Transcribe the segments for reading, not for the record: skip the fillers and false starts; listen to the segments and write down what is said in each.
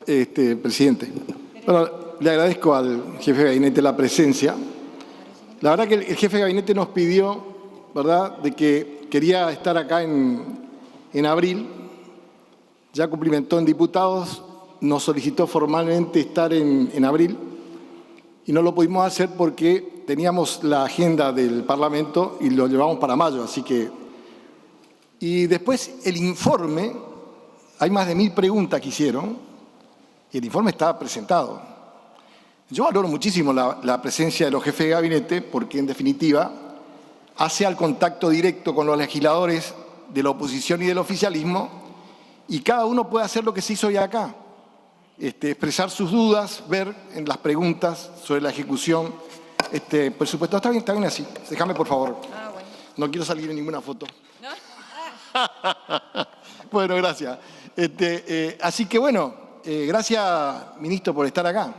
Presidente. Bueno, le agradezco al jefe de gabinete la presencia. La verdad que el jefe de gabinete nos pidió, ¿verdad?, de que quería estar acá en abril. Ya cumplimentó en diputados, nos solicitó formalmente estar en abril y no lo pudimos hacer porque teníamos la agenda del Parlamento y lo llevamos para mayo, así que... Y después el informe, hay más de 1000 preguntas que hicieron y el informe estaba presentado. Yo valoro muchísimo la presencia de los jefes de gabinete porque, en definitiva, hace al contacto directo con los legisladores de la oposición y del oficialismo y cada uno puede hacer lo que se hizo ya acá, expresar sus dudas, ver en las preguntas sobre la ejecución. Por supuesto, está bien así. Déjame, por favor. Bueno. No quiero salir en ninguna foto. ¿No? Bueno, gracias. Así que, bueno, gracias, ministro, por estar acá.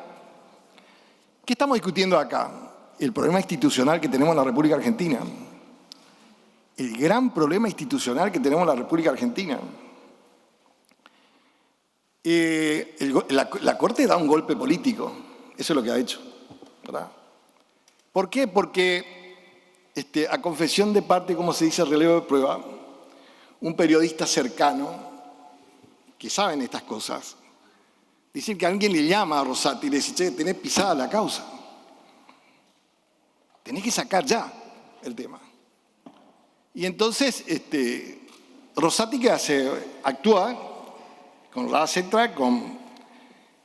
¿Qué estamos discutiendo acá? El problema institucional que tenemos en la República Argentina. El gran problema institucional que tenemos en la República Argentina. La Corte da un golpe político. Eso es lo que ha hecho, ¿verdad? ¿Por qué? Porque a confesión de parte, como se dice, relevo de prueba, un periodista cercano, que saben estas cosas, dicen que alguien le llama a Rosati y le dice: che, tenés pisada la causa. Tenés que sacar ya el tema. Y entonces, Rosati, ¿qué hace? Actúa con la central,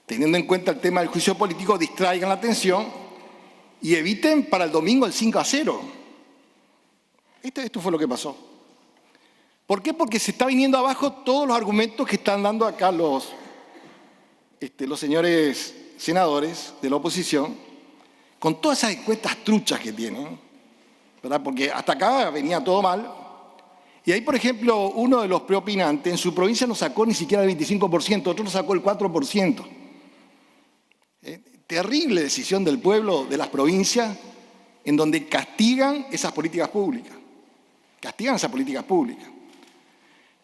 teniendo en cuenta el tema del juicio político, distraigan la atención y eviten para el domingo el 5-0. Esto fue lo que pasó. ¿Por qué? Porque se está viniendo abajo todos los argumentos que están dando acá los señores senadores de la oposición, con todas esas encuestas truchas que tienen, ¿verdad? Porque hasta acá venía todo mal. Y ahí, por ejemplo, uno de los preopinantes en su provincia no sacó ni siquiera el 25%, otro no sacó el 4%. Terrible decisión del pueblo de las provincias en donde castigan esas políticas públicas. Castigan esas políticas públicas.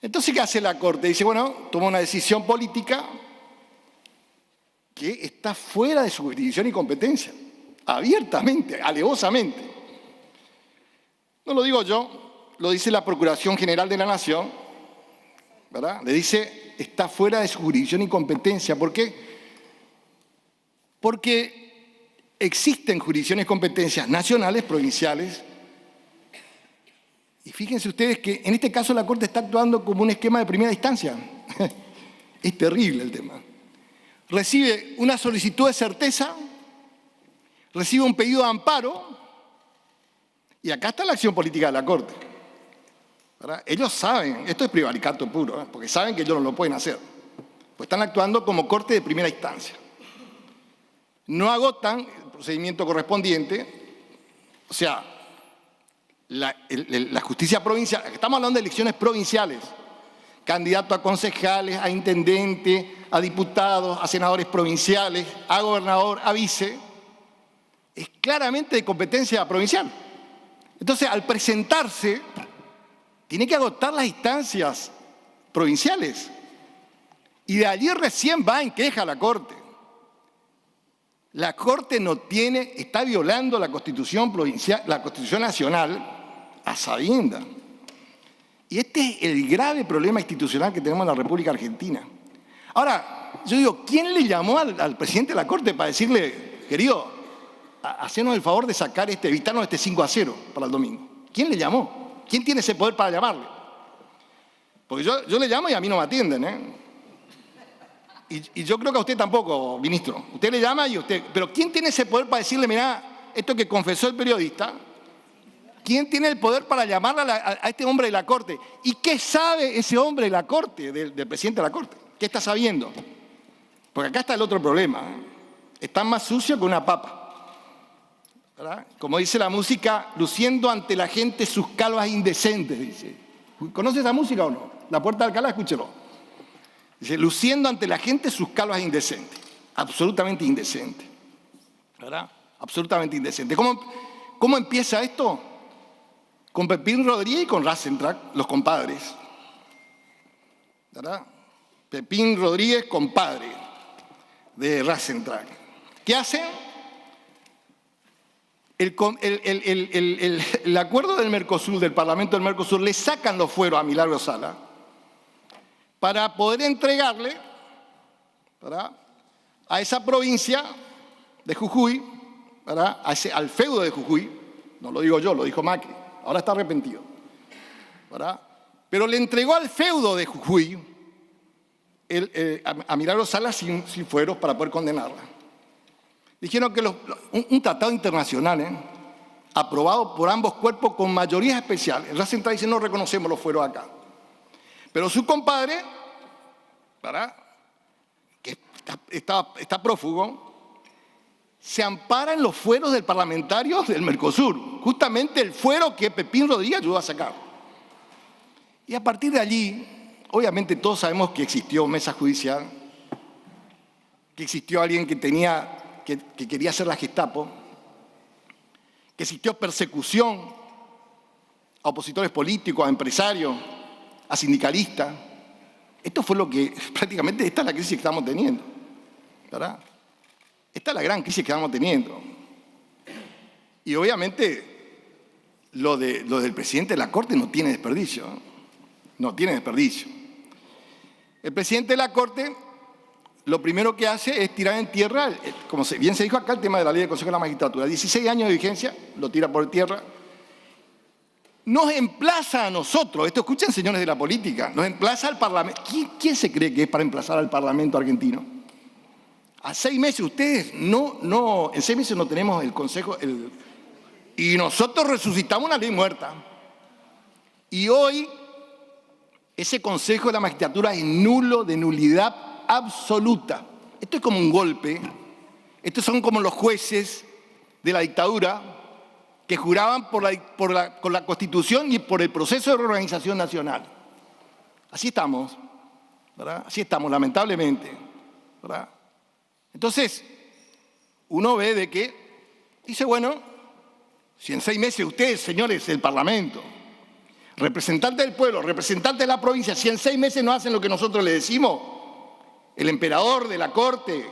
Entonces, ¿qué hace la Corte? Dice, bueno, toma una decisión política que está fuera de su jurisdicción y competencia, abiertamente, alevosamente. No lo digo yo, lo dice la Procuración General de la Nación, ¿verdad? Le dice, está fuera de su jurisdicción y competencia. ¿Por qué? Porque existen jurisdicciones y competencias nacionales, provinciales, y fíjense ustedes que en este caso la Corte está actuando como un esquema de primera instancia. Es terrible el tema. Recibe una solicitud de certeza, recibe un pedido de amparo, y acá está la acción política de la Corte, ¿verdad? Ellos saben, esto es prevaricato puro, ¿eh? Porque saben que ellos no lo pueden hacer. Pues están actuando como Corte de primera instancia. No agotan el procedimiento correspondiente, o sea, la justicia provincial, estamos hablando de elecciones provinciales, candidato a concejales, a intendente, a diputados, a senadores provinciales, a gobernador, a vice, es claramente de competencia provincial. Entonces, al presentarse, tiene que agotar las instancias provinciales y de allí recién va en queja a la Corte. La Corte está violando la Constitución provincial, la Constitución nacional, a sabiendas. Y este es el grave problema institucional que tenemos en la República Argentina. Ahora, yo digo, ¿quién le llamó al presidente de la Corte para decirle, querido, hacernos el favor de sacar evitarnos 5-0 para el domingo? ¿Quién le llamó? ¿Quién tiene ese poder para llamarle? Porque yo le llamo y a mí no me atienden, ¿eh? Y yo creo que a usted tampoco, ministro. Usted le llama y usted... Pero ¿quién tiene ese poder para decirle, mirá, esto que confesó el periodista? ¿Quién tiene el poder para llamarle a este hombre de la Corte? ¿Y qué sabe ese hombre de la Corte, del presidente de la Corte? ¿Qué está sabiendo? Porque acá está el otro problema, ¿eh? Está más sucio que una papa, ¿verdad? Como dice la música, luciendo ante la gente sus calvas indecentes, dice. ¿Conoce esa música o no? La Puerta de Alcalá, escúchelo. Dice, luciendo ante la gente sus calvas indecentes. Absolutamente indecente, ¿verdad? Absolutamente indecente. ¿Cómo empieza esto? Con Pepín Rodríguez y con Rasentrac, los compadres, ¿verdad? Pepín Rodríguez, compadre. de Rosenthal. ¿Qué hacen? El acuerdo del Mercosur, del Parlamento del Mercosur, le sacan los fueros a Milagro Sala para poder entregarle, ¿verdad?, a esa provincia de Jujuy, ¿verdad?, al feudo de Jujuy, no lo digo yo, lo dijo Macri, ahora está arrepentido, ¿verdad?, pero le entregó al feudo de Jujuy a Milagro Sala sin fueros para poder condenarla. Dijeron que un tratado internacional, aprobado por ambos cuerpos con mayorías especiales. El Rosenthal dice, no reconocemos los fueros acá. Pero su compadre, ¿verdad?, que está prófugo, se ampara en los fueros del parlamentario del Mercosur, justamente el fuero que Pepín Rodríguez ayudó a sacar. Y a partir de allí, obviamente todos sabemos que existió mesa judicial, que existió alguien que quería hacer la Gestapo, que existió persecución a opositores políticos, a empresarios, a sindicalistas. Esto fue lo que, prácticamente, esta es la crisis que estamos teniendo, ¿verdad? Esta es la gran crisis que estamos teniendo. Y obviamente, lo del presidente de la Corte no tiene desperdicio, ¿no? No tiene desperdicio. El presidente de la Corte lo primero que hace es tirar en tierra, como bien se dijo acá, el tema de la ley del Consejo de la Magistratura. 16 años de vigencia, lo tira por tierra. Nos emplaza a nosotros, esto escuchen señores de la política, nos emplaza al Parlamento. ¿Quién se cree que es para emplazar al Parlamento argentino? A 6 meses, ustedes en 6 meses no tenemos el Consejo, y nosotros resucitamos una ley muerta. Y hoy ese Consejo de la Magistratura es nulo, de nulidad absoluta. Esto es como un golpe. Estos son como los jueces de la dictadura que juraban por la Constitución y por el proceso de reorganización nacional. Así estamos, ¿verdad? Así estamos, lamentablemente, ¿verdad? Entonces, uno ve de que dice, bueno, si en 6 meses ustedes, señores del Parlamento, representantes del pueblo, representantes de la provincia, si en 6 meses no hacen lo que nosotros les decimos, el emperador de la Corte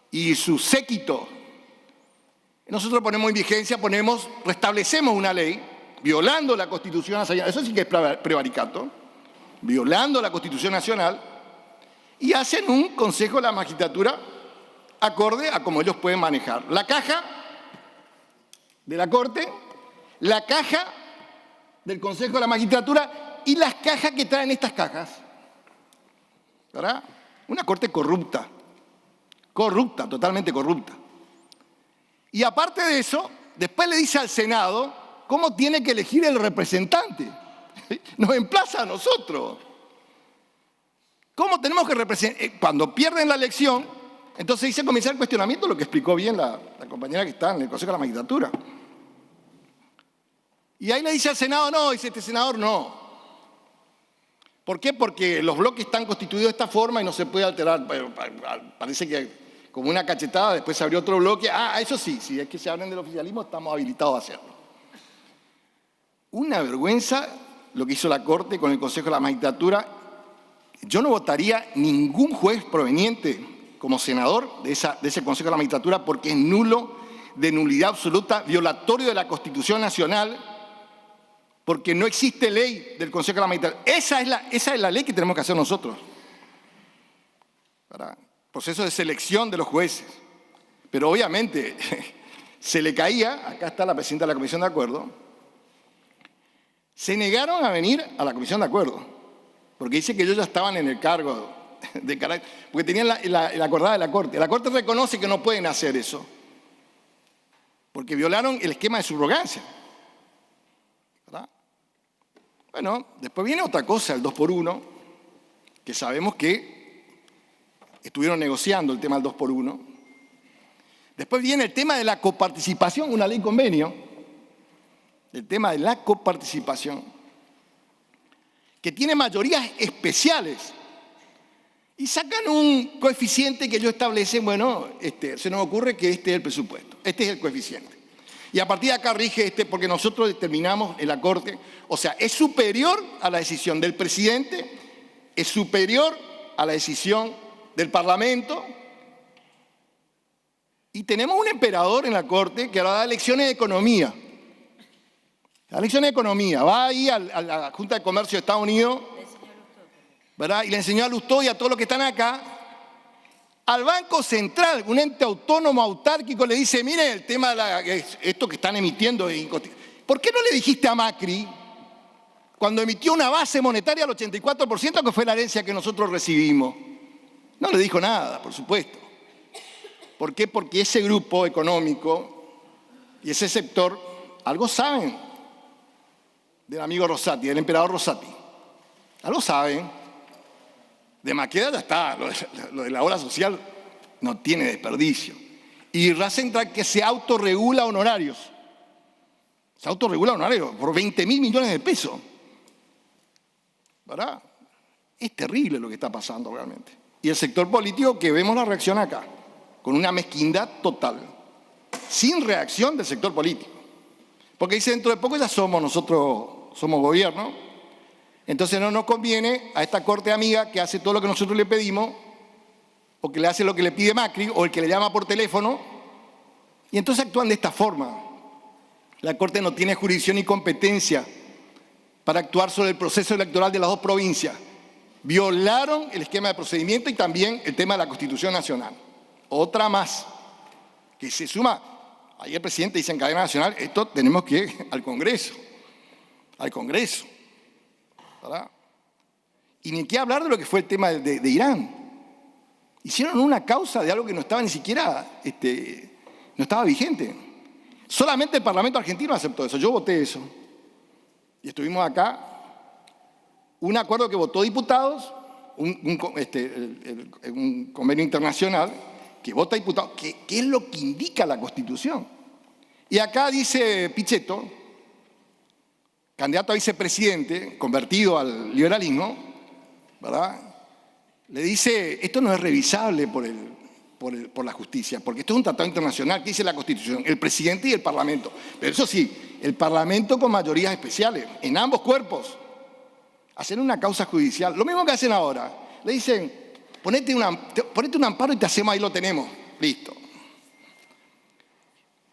y su séquito, nosotros ponemos en vigencia, restablecemos una ley, violando la Constitución Nacional, eso sí que es prevaricato, violando la Constitución Nacional, y hacen un Consejo de la Magistratura acorde a cómo ellos pueden manejar la caja de la Corte, la caja del Consejo de la Magistratura y las cajas que traen estas cajas, ¿verdad? Una Corte corrupta, totalmente corrupta. Y aparte de eso, después le dice al Senado cómo tiene que elegir el representante. Nos emplaza a nosotros. ¿Cómo tenemos que representar? Cuando pierden la elección, entonces dice comienza el cuestionamiento, lo que explicó bien la compañera que está en el Consejo de la Magistratura. Y ahí le dice al Senado, no, dice este senador, no. ¿Por qué? Porque los bloques están constituidos de esta forma y no se puede alterar. Parece que como una cachetada, después se abrió otro bloque. Eso sí, si es que se hablan del oficialismo, estamos habilitados a hacerlo. Una vergüenza lo que hizo la Corte con el Consejo de la Magistratura. Yo no votaría ningún juez proveniente como senador de ese Consejo de la Magistratura porque es nulo, de nulidad absoluta, violatorio de la Constitución Nacional, porque no existe ley del Consejo de la Magistratura. Esa es la ley que tenemos que hacer nosotros. ¿Verdad? Proceso de selección de los jueces. Pero obviamente se le caía, acá está la presidenta de la Comisión de Acuerdo, se negaron a venir a la Comisión de Acuerdo, porque dice que ellos ya estaban en el cargo de carácter, porque tenían la acordada de la Corte. La Corte reconoce que no pueden hacer eso, porque violaron el esquema de subrogancia. ¿Verdad? Bueno, después viene otra cosa, el 2x1, que sabemos que estuvieron negociando el tema del 2x1. Después viene el tema de la coparticipación, una ley convenio, el tema de la coparticipación, que tiene mayorías especiales. Y sacan un coeficiente que ellos establecen, bueno, se nos ocurre que este es el presupuesto, este es el coeficiente. Y a partir de acá rige porque nosotros determinamos en la Corte, o sea, es superior a la decisión del presidente, es superior a la decisión del Parlamento Y tenemos un emperador en la Corte que ahora da lecciones de economía. Da lecciones de economía. Va ahí a la Junta de Comercio de Estados Unidos, ¿verdad? Y le enseñó a Lustó y a todos los que están acá. Al Banco Central, un ente autónomo, autárquico, le dice, mire, el tema de esto que están emitiendo es inconstitucional. ¿Por qué no le dijiste a Macri, cuando emitió una base monetaria al 84%, que fue la herencia que nosotros recibimos? No le dijo nada, por supuesto. ¿Por qué? Porque ese grupo económico y ese sector algo saben del amigo Rosati, del emperador Rosati. Algo saben. De Maqueda ya está, lo de la obra social no tiene desperdicio. Y Racentra que se autorregula honorarios. Se autorregula honorarios por 20.000 millones de pesos. ¿Verdad? Es terrible lo que está pasando realmente. Y el sector político que vemos la reacción acá, con una mezquindad total, sin reacción del sector político. Porque dice, dentro de poco ya nosotros somos gobierno, entonces no nos conviene a esta corte amiga que hace todo lo que nosotros le pedimos, o que le hace lo que le pide Macri, o el que le llama por teléfono, y entonces actúan de esta forma. La corte no tiene jurisdicción ni competencia para actuar sobre el proceso electoral de las dos provincias. Violaron el esquema de procedimiento y también el tema de la Constitución Nacional. Otra más, que se suma. Ayer el presidente dice en cadena nacional, esto tenemos que ir al Congreso, ¿verdad? Y ni qué hablar de lo que fue el tema de Irán. Hicieron una causa de algo que no estaba ni siquiera, no estaba vigente. Solamente el Parlamento argentino aceptó eso, yo voté eso. Y estuvimos acá, un acuerdo que votó diputados, un convenio internacional, que vota diputados, que es lo que indica la Constitución. Y acá dice Pichetto, candidato a vicepresidente, convertido al liberalismo, ¿verdad? Le dice, esto no es revisable por la justicia, porque esto es un tratado internacional. ¿Qué dice la Constitución? El presidente y el Parlamento. Pero eso sí, el Parlamento con mayorías especiales, en ambos cuerpos. Hacen una causa judicial. Lo mismo que hacen ahora. Le dicen, ponete un amparo y te hacemos, ahí lo tenemos. Listo.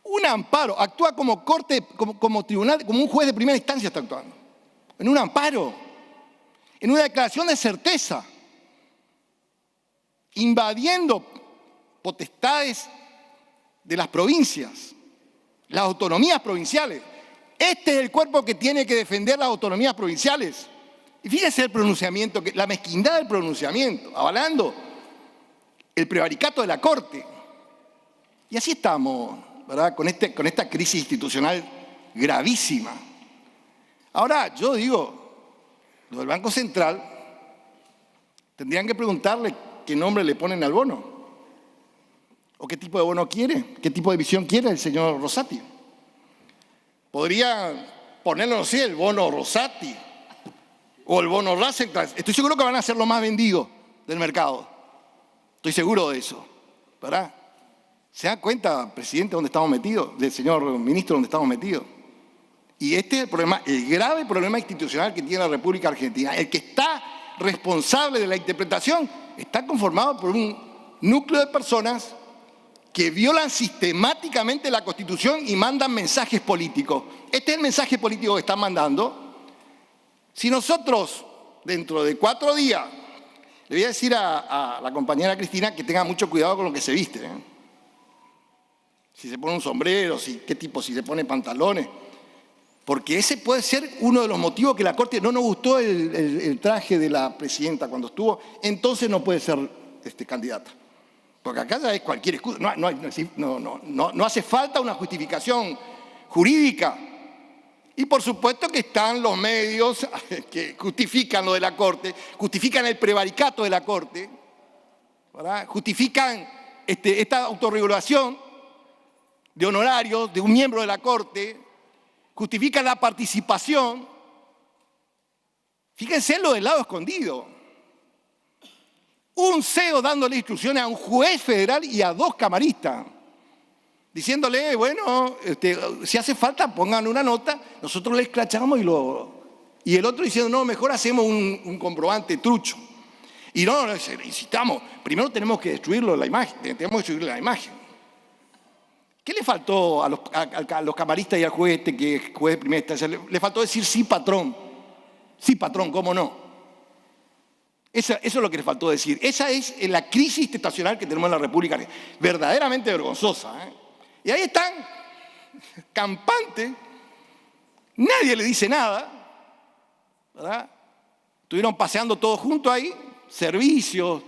Un amparo, actúa como corte, como tribunal, como un juez de primera instancia está actuando. En un amparo, en una declaración de certeza, invadiendo potestades de las provincias, las autonomías provinciales. Este es el cuerpo que tiene que defender las autonomías provinciales. Y fíjense el pronunciamiento, la mezquindad del pronunciamiento, avalando el prevaricato de la Corte. Y así estamos, ¿verdad? Con esta crisis institucional gravísima. Ahora, yo digo, lo del Banco Central, tendrían que preguntarle qué nombre le ponen al bono, o qué tipo de bono quiere, qué tipo de visión quiere el señor Rosati. Podría ponerlo, no sé, el bono Rosati o el bono Racentra. Estoy seguro que van a ser los más vendidos del mercado. Estoy seguro de eso, ¿verdad? ¿Se da cuenta, presidente, dónde estamos metidos? Del señor ministro, dónde estamos metidos. Y este es el problema, el grave problema institucional que tiene la República Argentina. El que está responsable de la interpretación está conformado por un núcleo de personas que violan sistemáticamente la Constitución y mandan mensajes políticos. Este es el mensaje político que están mandando. Si nosotros, dentro de 4 días, le voy a decir a la compañera Cristina que tenga mucho cuidado con lo que se viste, ¿eh? Si se pone un sombrero, si se pone pantalones. Porque ese puede ser uno de los motivos que la Corte no nos gustó el traje de la presidenta cuando estuvo, entonces no puede ser candidata. Porque acá ya es cualquier excusa, no hace falta una justificación jurídica. Y por supuesto que están los medios que justifican lo de la Corte, justifican el prevaricato de la Corte, ¿verdad? Justifican esta autorregulación de honorarios de un miembro de la Corte, justifican la participación. Fíjense en lo del lado escondido. Un CEO dándole instrucciones a un juez federal y a 2 camaristas, diciéndole, bueno, si hace falta pongan una nota, nosotros le escrachamos y el otro diciendo, no, mejor hacemos un comprobante trucho. Y no, insistamos, primero tenemos que destruirlo la imagen, tenemos que destruir la imagen. ¿Qué le faltó a los camaristas y al juez que es juez de primera instancia? Le faltó decir sí, patrón. Sí, patrón, ¿cómo no? Eso es lo que le faltó decir. Esa es la crisis testacional que tenemos en la República. Verdaderamente vergonzosa, ¿eh? Y ahí están, campantes. Nadie le dice nada, ¿verdad? Estuvieron paseando todos juntos ahí, servicios,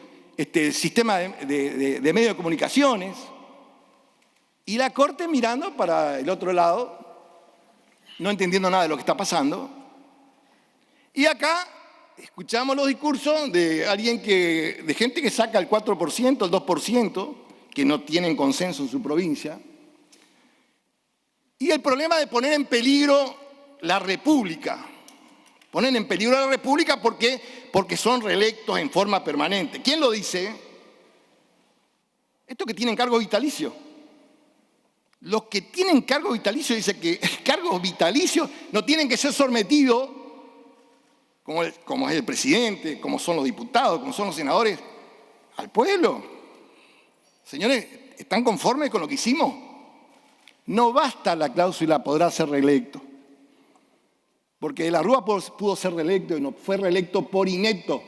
sistema de medios de comunicaciones, y la Corte mirando para el otro lado, no entendiendo nada de lo que está pasando. Y acá escuchamos los discursos de de gente que saca el 4%, el 2%, que no tienen consenso en su provincia. Y el problema de poner en peligro la República. Ponen en peligro la República porque son reelectos en forma permanente. ¿Quién lo dice? Estos que tienen cargo vitalicio. Los que tienen cargo vitalicio dicen que cargos vitalicios no tienen que ser sometidos, como es el presidente, como son los diputados, como son los senadores, al pueblo. Señores, ¿están conformes con lo que hicimos? No basta la cláusula podrá ser reelecto. Porque de la Rúa pudo ser reelecto y no fue reelecto por inepto.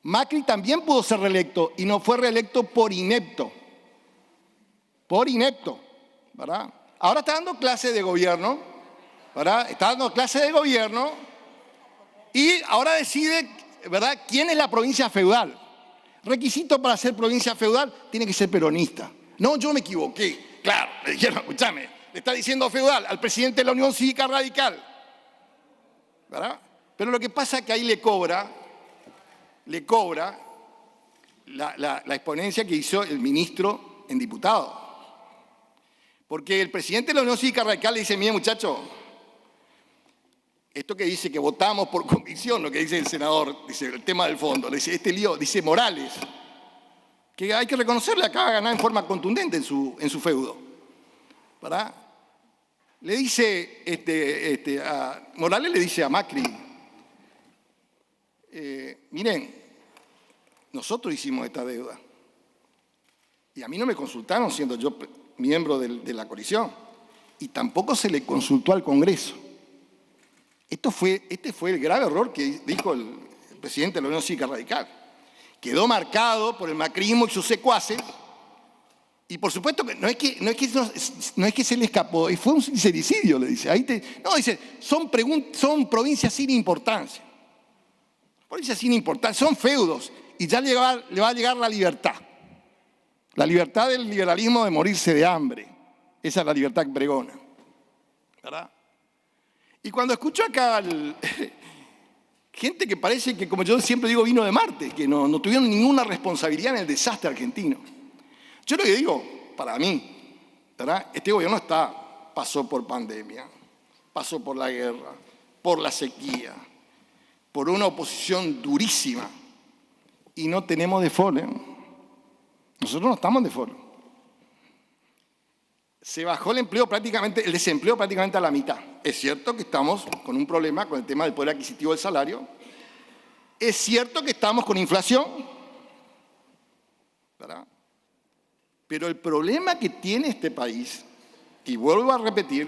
Macri también pudo ser reelecto y no fue reelecto por inepto. Por inepto, ¿verdad? Ahora está dando clase de gobierno, ¿verdad? Está dando clase de gobierno y ahora decide, ¿verdad?, quién es la provincia feudal. Requisito para ser provincia feudal, tiene que ser peronista. No, yo me equivoqué. Claro, le dijeron, escúchame, le está diciendo feudal al presidente de la Unión Cívica Radical, ¿verdad? Pero lo que pasa es que ahí le cobra la exponencia que hizo el ministro en diputado. Porque el presidente de la Unión Cívica Radical le dice, mire muchacho, esto que dice que votamos por convicción, lo que dice el senador, dice el tema del fondo, le dice este lío, dice Morales, que hay que reconocerle, acaba de ganar en forma contundente en su feudo, ¿verdad? Le dice, Morales le dice a Macri, miren, nosotros hicimos esta deuda y a mí no me consultaron siendo yo miembro de la coalición y tampoco se le consultó al Congreso. Este fue el grave error que dijo el presidente de la Unión Cívica Radical. Quedó marcado por el macrismo y sus secuaces y por supuesto que no es que se le escapó, fue un sincericidio, le dice. Dice, son provincias sin importancia. Provincias sin importancia, son feudos y ya le va a llegar la libertad. La libertad del liberalismo de morirse de hambre. Esa es la libertad que pregona, ¿verdad? Y cuando escucho acá gente que parece que, como yo siempre digo, vino de Marte, que no tuvieron ninguna responsabilidad en el desastre argentino. Yo lo que digo, para mí, ¿verdad?, este gobierno pasó por pandemia, pasó por la guerra, por la sequía, por una oposición durísima y no tenemos default, ¿eh? Nosotros no estamos en default. Se bajó el desempleo prácticamente a la mitad. Es cierto que estamos con un problema con el tema del poder adquisitivo del salario. Es cierto que estamos con inflación, ¿verdad? Pero el problema que tiene este país, y vuelvo a repetir,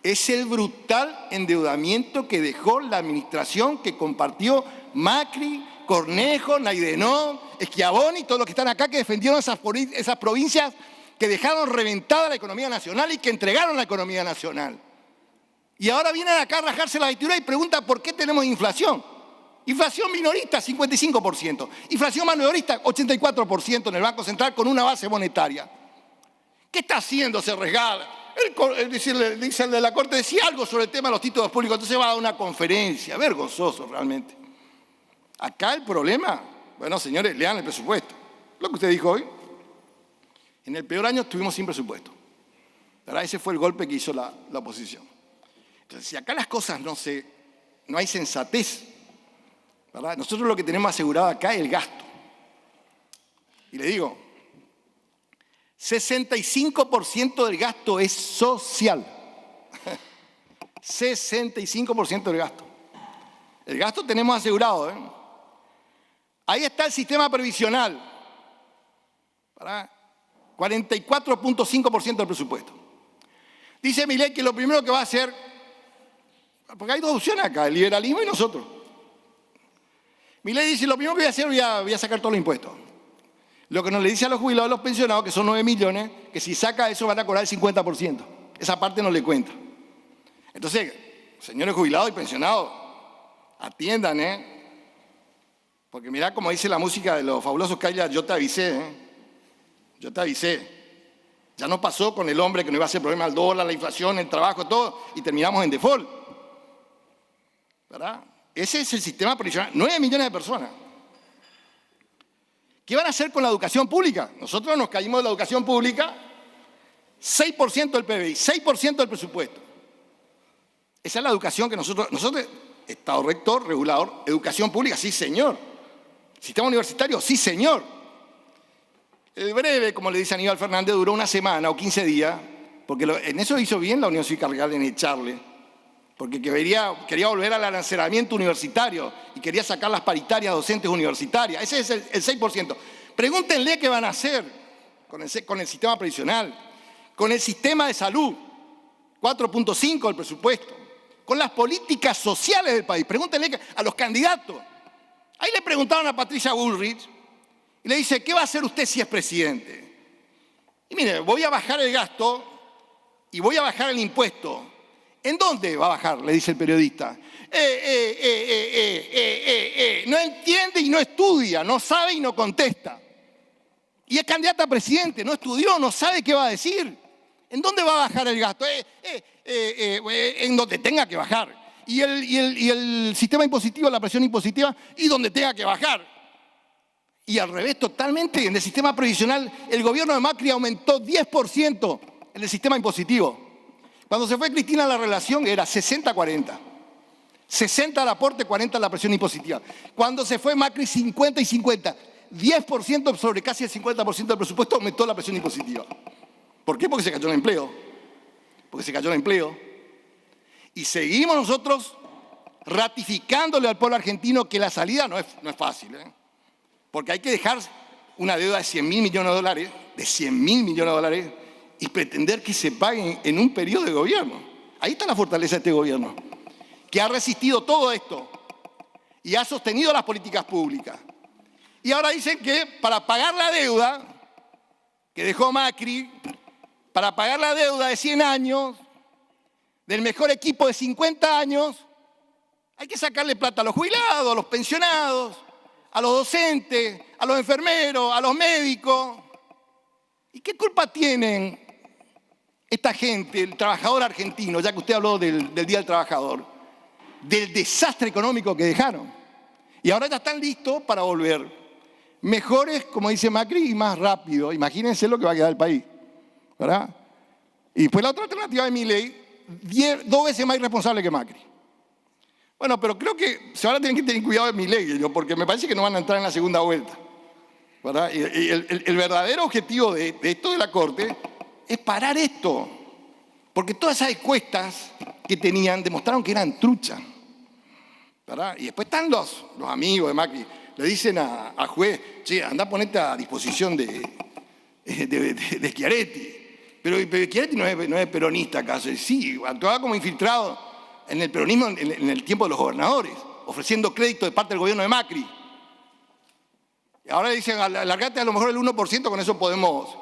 es el brutal endeudamiento que dejó la administración que compartió Macri, Cornejo, Naidenó, Schiavoni, todos los que están acá que defendieron esas provincias que dejaron reventada la economía nacional y que entregaron la economía nacional. Y ahora vienen acá a rajarse la vestidura y preguntan por qué tenemos inflación. Inflación minorista, 55%. Inflación mayorista, 84% en el Banco Central con una base monetaria. ¿Qué está haciendo ese resgal? Dice el de la Corte, decía algo sobre el tema de los títulos públicos, entonces va a dar una conferencia. Vergonzoso realmente. Acá el problema, bueno, señores, lean el presupuesto. Lo que usted dijo hoy. En el peor año estuvimos sin presupuesto, ¿verdad? Ese fue el golpe que hizo la oposición. Entonces, si acá las cosas no hay sensatez, ¿verdad? Nosotros lo que tenemos asegurado acá es el gasto. Y le digo, 65% del gasto es social. 65% del gasto. El gasto tenemos asegurado, ¿eh? Ahí está el sistema previsional, ¿verdad? 44.5% del presupuesto. Dice Milei que lo primero que va a hacer, porque hay dos opciones acá, el liberalismo y nosotros. Milei dice, lo primero que voy a hacer, voy a sacar todos los impuestos. Lo que nos le dice a los jubilados y los pensionados, que son 9 millones, que si saca eso van a cobrar el 50%. Esa parte no le cuenta. Entonces, señores jubilados y pensionados, atiendan, porque mirá como dice la música de los fabulosos Cadillacs, yo te avisé, yo te avisé. Ya no pasó con el hombre que no iba a hacer problema al dólar, la inflación, el trabajo, todo, y terminamos en default. ¿Verdad? Ese es el sistema previsional. 9 millones de personas. ¿Qué van a hacer con la educación pública? Nosotros nos caímos de la educación pública, 6% del PBI, 6% del presupuesto. Esa es la educación que nosotros, Estado rector, regulador, educación pública, sí señor. Sistema universitario, sí señor. El breve, como le dice Aníbal Fernández, duró una semana o 15 días, porque en eso hizo bien la Unión Cívica Radical en echarle, porque quería volver al arancelamiento universitario y quería sacar las paritarias docentes universitarias. Ese es el 6%. Pregúntenle qué van a hacer con el sistema previsional, con el sistema de salud, 4.5% del presupuesto, con las políticas sociales del país. Pregúntenle a los candidatos. Ahí le preguntaron a Patricia Bullrich y le dice, ¿qué va a hacer usted si es presidente? Y mire, voy a bajar el gasto y voy a bajar el impuesto. ¿En dónde va a bajar?, le dice el periodista. No entiende y no estudia, no sabe y no contesta. Y es candidata a presidente, no estudió, no sabe qué va a decir. ¿En dónde va a bajar el gasto? En donde tenga que bajar. Y el sistema impositivo, la presión impositiva, y donde tenga que bajar. Y al revés, totalmente, en el sistema previsional, el gobierno de Macri aumentó 10% en el sistema impositivo. Cuando se fue Cristina, la relación era 60-40. 60 al aporte, 40 a la presión impositiva. Cuando se fue Macri, 50 y 50. 10% sobre casi el 50% del presupuesto aumentó la presión impositiva. ¿Por qué? Porque se cayó el empleo. Porque se cayó el empleo. Y seguimos nosotros ratificándole al pueblo argentino que la salida no es fácil. Porque hay que dejar una deuda de 100.000 millones de dólares, de 100.000 millones de dólares, y pretender que se paguen en un periodo de gobierno. Ahí está la fortaleza de este gobierno, que ha resistido todo esto y ha sostenido las políticas públicas. Y ahora dicen que para pagar la deuda que dejó Macri, para pagar la deuda de 100 años, del mejor equipo de 50 años, hay que sacarle plata a los jubilados, a los pensionados, a los docentes, a los enfermeros, a los médicos. ¿Y qué culpa tienen esta gente, el trabajador argentino, ya que usted habló del Día del Trabajador, del desastre económico que dejaron? Y ahora ya están listos para volver. Mejores, como dice Macri, y más rápido. Imagínense lo que va a quedar el país, ¿verdad? Y después la otra alternativa de Milei, 2 veces más irresponsable que Macri. Bueno, pero creo que se van a tener que tener cuidado de Milei, porque me parece que no van a entrar en la segunda vuelta, ¿verdad? Y el verdadero objetivo de esto de la Corte es parar esto, porque todas esas encuestas que tenían demostraron que eran truchas, ¿verdad? Y después están los amigos de Macri, le dicen al juez, che, anda a ponerte a disposición de Schiaretti. Pero Schiaretti no es peronista, ¿acaso? Sí, actuaba como infiltrado en el peronismo en el tiempo de los gobernadores, ofreciendo crédito de parte del gobierno de Macri. Y ahora le dicen, alargate a lo mejor el 1%, con eso podemos.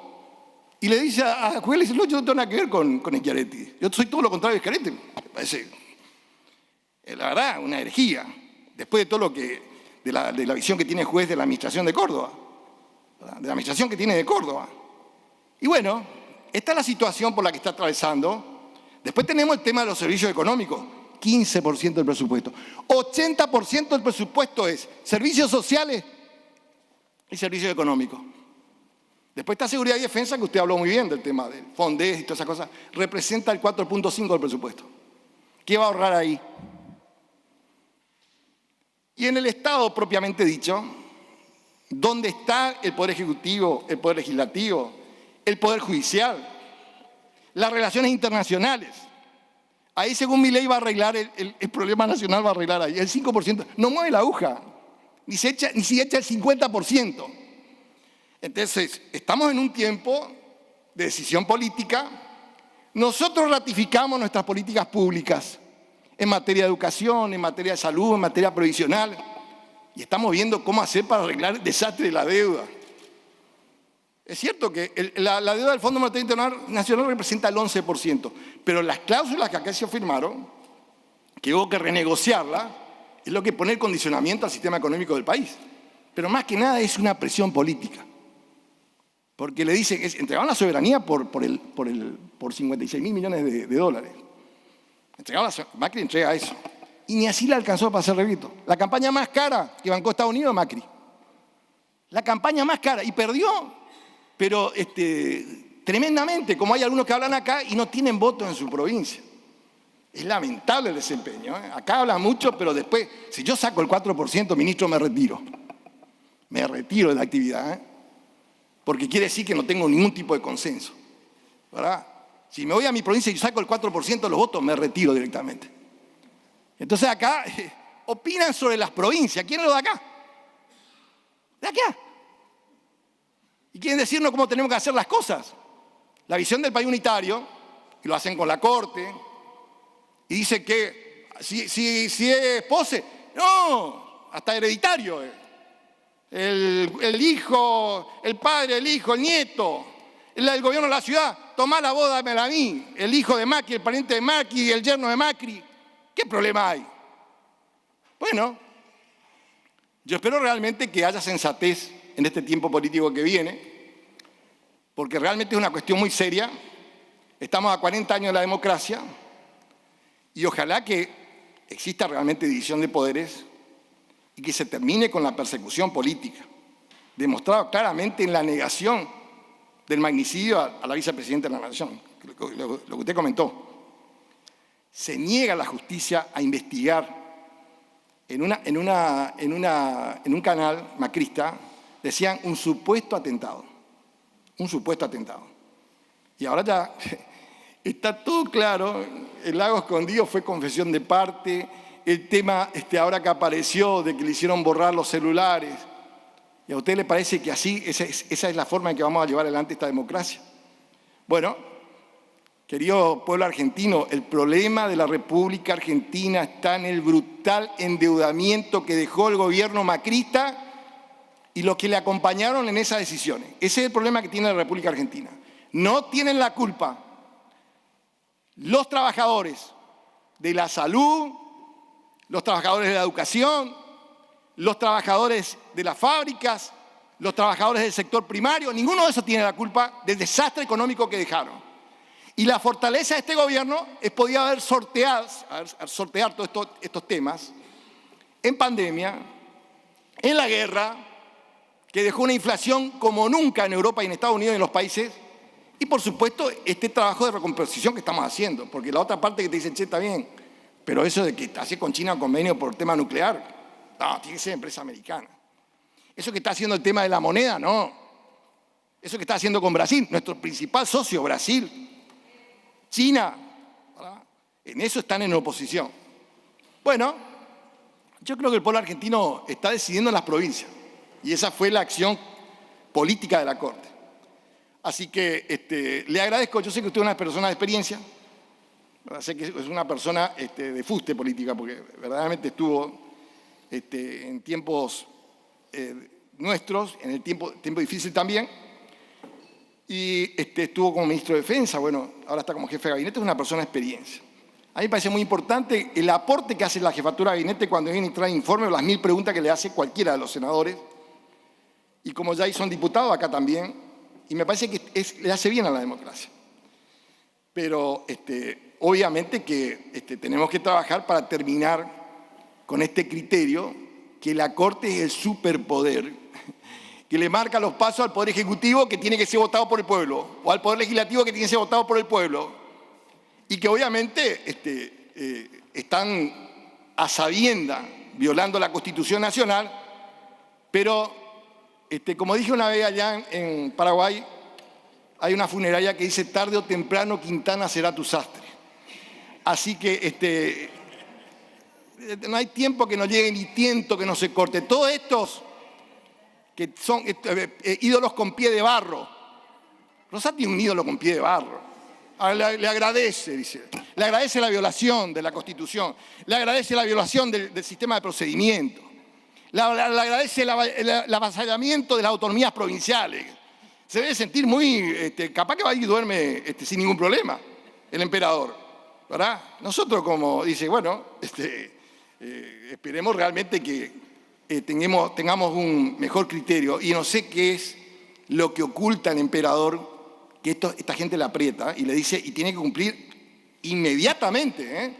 Y le dice a juez, le dice, no, yo no tengo nada que ver con Schiaretti. Yo soy todo lo contrario de Schiaretti. Me parece, la verdad, una herejía. Después de todo lo que, de la visión que tiene el juez de la administración de Córdoba, ¿verdad? De la administración que tiene de Córdoba. Y bueno, esta es la situación por la que está atravesando. Después tenemos el tema de los servicios económicos, 15% del presupuesto. 80% del presupuesto es servicios sociales y servicios económicos. Después está seguridad y defensa, que usted habló muy bien del tema del Fondes y todas esas cosas, representa el 4.5% del presupuesto. ¿Qué va a ahorrar ahí? Y en el Estado propiamente dicho, ¿dónde está el Poder Ejecutivo, el Poder Legislativo, el Poder Judicial, las relaciones internacionales? Ahí, según Milei, va a arreglar el problema nacional, va a arreglar ahí. El 5%, no mueve la aguja, ni si echa el 50%. Entonces, estamos en un tiempo de decisión política, nosotros ratificamos nuestras políticas públicas en materia de educación, en materia de salud, en materia previsional, y estamos viendo cómo hacer para arreglar el desastre de la deuda. Es cierto que la deuda del Fondo Monetario Internacional representa el 11%, pero las cláusulas que acá se firmaron, que hubo que renegociarla, es lo que pone el condicionamiento al sistema económico del país. Pero más que nada es una presión política. Porque le dicen que entregaron la soberanía por 56.000 millones de dólares. Macri entrega eso. Y ni así le alcanzó para hacer regrito. La campaña más cara que bancó Estados Unidos, Macri. La campaña más cara. Y perdió. Pero tremendamente, como hay algunos que hablan acá y no tienen votos en su provincia. Es lamentable el desempeño. Acá hablan mucho, pero después, si yo saco el 4%, ministro, me retiro. Me retiro de la actividad, porque quiere decir que no tengo ningún tipo de consenso. ¿Verdad? Si me voy a mi provincia y saco el 4% de los votos, me retiro directamente. Entonces acá opinan sobre las provincias. ¿Quién es lo de acá? De acá. Y quieren decirnos cómo tenemos que hacer las cosas. La visión del país unitario, y lo hacen con la Corte, y dice que si es pose, no, hasta hereditario. El hijo, el padre, el hijo, el nieto, el gobierno de la ciudad, tomá la boda, dámela a mí. El hijo de Macri, el pariente de Macri, el yerno de Macri. ¿Qué problema hay? Bueno, yo espero realmente que haya sensatez en este tiempo político que viene, porque realmente es una cuestión muy seria. Estamos a 40 años de la democracia y ojalá que exista realmente división de poderes y que se termine con la persecución política, demostrado claramente en la negación del magnicidio a la vicepresidenta de la Nación, lo que usted comentó. Se niega la justicia a investigar. En un canal macrista decían un supuesto atentado. Un supuesto atentado. Y ahora ya está todo claro. El lago escondido fue confesión de parte. El tema ahora que apareció de que le hicieron borrar los celulares. ¿Y a usted le parece que así, esa es la forma en que vamos a llevar adelante esta democracia? Bueno, querido pueblo argentino, el problema de la República Argentina está en el brutal endeudamiento que dejó el gobierno macrista y los que le acompañaron en esas decisiones. Ese es el problema que tiene la República Argentina. No tienen la culpa los trabajadores de la salud, los trabajadores de la educación, los trabajadores de las fábricas, los trabajadores del sector primario. Ninguno de esos tiene la culpa del desastre económico que dejaron. Y la fortaleza de este gobierno es poder haber sortear todos estos temas en pandemia, en la guerra, que dejó una inflación como nunca en Europa y en Estados Unidos y en los países, y por supuesto este trabajo de recomposición que estamos haciendo, porque la otra parte que te dicen, che, está bien, pero eso de que hace con China un convenio por tema nuclear, no, tiene que ser empresa americana. Eso que está haciendo el tema de la moneda, no. Eso que está haciendo con Brasil, nuestro principal socio, Brasil, China, ¿verdad? En eso están en oposición. Bueno, yo creo que el pueblo argentino está decidiendo en las provincias y esa fue la acción política de la Corte. Así que le agradezco, yo sé que usted es una persona de experiencia, ¿verdad? Sé que es una persona de fuste política porque verdaderamente estuvo en tiempos nuestros, en el tiempo difícil también. Y estuvo como ministro de Defensa, bueno, ahora está como jefe de gabinete, es una persona de experiencia. A mí me parece muy importante el aporte que hace la jefatura de gabinete cuando viene y trae informe o las 1000 preguntas que le hace cualquiera de los senadores. Y como ya son diputados acá también, y me parece que le hace bien a la democracia. Pero obviamente que tenemos que trabajar para terminar con este criterio que la Corte es el superpoder que le marca los pasos al Poder Ejecutivo que tiene que ser votado por el pueblo, o al Poder Legislativo que tiene que ser votado por el pueblo, y que obviamente están a sabiendas violando la Constitución Nacional, pero como dije una vez allá en Paraguay, hay una funeraria que dice tarde o temprano Quintana será tu sastre. Así que no hay tiempo que no llegue ni tiento que no se corte. Todos estos que son ídolos con pie de barro, Rosati es un ídolo con pie de barro. Le agradece, dice. Le agradece la violación de la Constitución. Le agradece la violación del sistema de procedimiento. Le agradece el avasallamiento de las autonomías provinciales. Se debe sentir muy, capaz que va a ir y duerme sin ningún problema, el emperador, ¿verdad? Nosotros, como dice, bueno, esperemos realmente que tengamos un mejor criterio. Y no sé qué es lo que oculta el emperador, que esta gente le aprieta y le dice, y tiene que cumplir inmediatamente,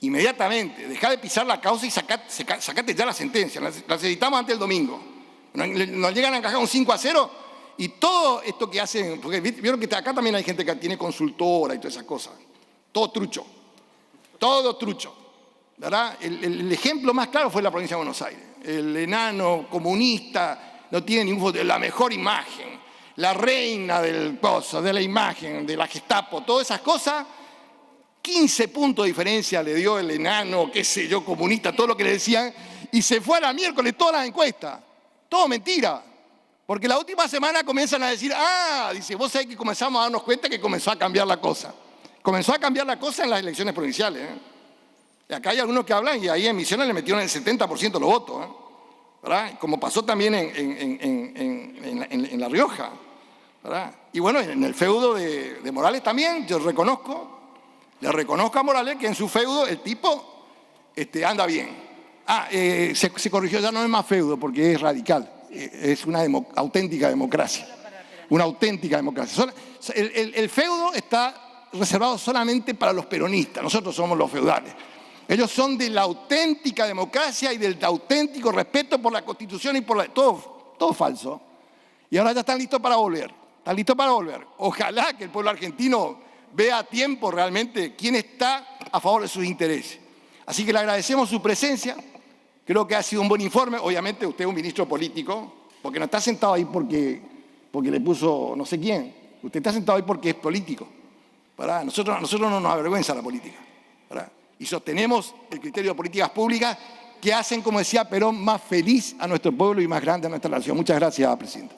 inmediatamente. Dejá de pisar la causa y sacate ya la sentencia. Las editamos antes del domingo. Nos llegan a encajar un 5-0 y todo esto que hacen, porque vieron que acá también hay gente que tiene consultora y todas esas cosas. Todo trucho, ¿verdad? El ejemplo más claro fue la provincia de Buenos Aires. El enano comunista no tiene la mejor imagen, la reina del pozo, de la imagen, de la Gestapo, todas esas cosas. 15 puntos de diferencia le dio el enano, qué sé yo, comunista, todo lo que le decían, y se fue a la miércoles todas las encuestas. Todo mentira. Porque la última semana comienzan a decir, dice, vos sabés que comenzamos a darnos cuenta que comenzó a cambiar la cosa. Comenzó a cambiar la cosa en las elecciones provinciales. Y acá hay algunos que hablan y ahí en Misiones le metieron el 70% de los votos. ¿Verdad? Como pasó también en La Rioja. ¿Verdad? Y bueno, en el feudo de Morales también, yo le reconozco a Morales que en su feudo el tipo anda bien. Se corrigió, ya no es más feudo porque es radical. Es una auténtica democracia. Una auténtica democracia. El feudo está reservado solamente para los peronistas. Nosotros somos los feudales. Ellos son de la auténtica democracia y del auténtico respeto por la Constitución y por todo falso. Y ahora ya están listos para volver. Están listos para volver. Ojalá que el pueblo argentino vea a tiempo realmente quién está a favor de sus intereses. Así que le agradecemos su presencia. Creo que ha sido un buen informe. Obviamente usted es un ministro político, porque no está sentado ahí porque le puso no sé quién. Usted está sentado ahí porque es político. ¿Verdad? Nosotros no nos avergüenza la política. ¿Verdad? Y sostenemos el criterio de políticas públicas que hacen, como decía Perón, más feliz a nuestro pueblo y más grande a nuestra nación. Muchas gracias, presidente.